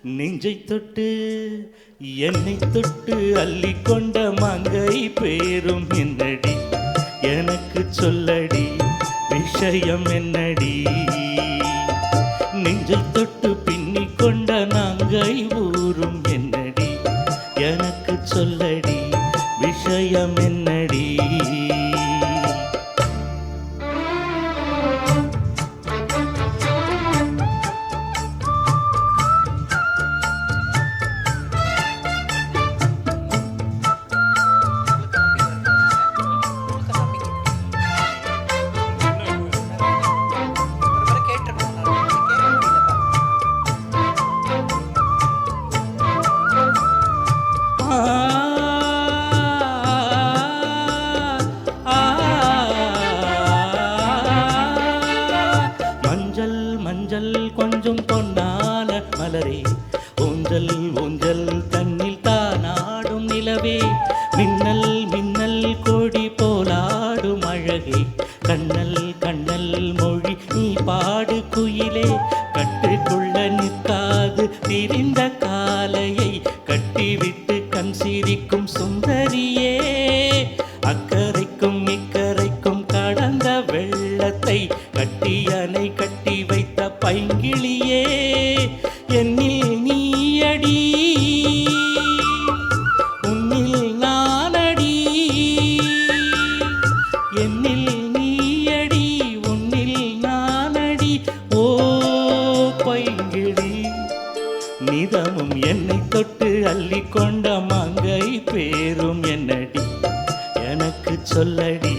நெஞ்சை தொட்டு என்னை தொட்டு அள்ளிக்கொண்ட மங்கை பேரும் என்னடி எனக்கு சொல்லடி விஷயம் என்னடி நெஞ்சை தொட்டு பின்னிக் கொண்ட நாங்கை ஊரும் என்னடி எனக்கு சொல்லடி விஷயம் என்னடி மஞ்சள் மஞ்சள் கொஞ்சம் பொன்னான மலரே ஊஞ்சல் ஊஞ்சல் தன்னில் தானாடும் நிலவே மின்னல் மின்னல் கோடி போலாடும் அழகே கண்ணல் கண்ணல் மொழி நீ பாடு குயிலே கட்டுக்குள்ள நிற்காது திரிந்த காலையை கட்டிவிட்டு கண் சிரிக்கும் சுந்தரியே அக்கறைக்கும் இக்கரைக்கும் கடந்த வெள்ளத்தை கட்டியனை கட்டி வைத்த பைங்கிளியே என்னில் நீயடி உன்னில் நானடி என்னில் நீயடி உன்னில் நானடி ஓ பைங்கிளி நிதமும் என்னை தொட்டு அள்ளிக்கொண்ட மங்கை பேரும் என்னடி எனக்கு சொல்லடி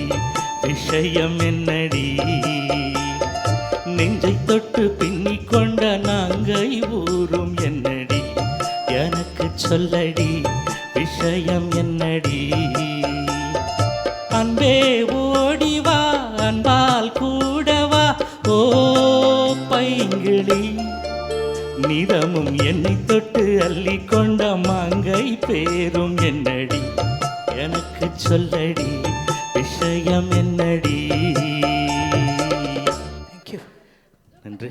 விஷயம் என்னடி நெஞ்சை தொட்டு பின்னிக் கொண்ட நாங்கை ஊரும் என்னடி எனக்கு சொல்லடி விஷயம் என்னடி அன்பே ஓடிவா அன்பால் கூடவா ஓ பைங்கிளி நிதமும் என்னை தொட்டு அள்ளிக்கொண்ட மங்கை பேரும் என்னடி எனக்கு சொல்லடி விஷயம் என்னடி. நன்றி.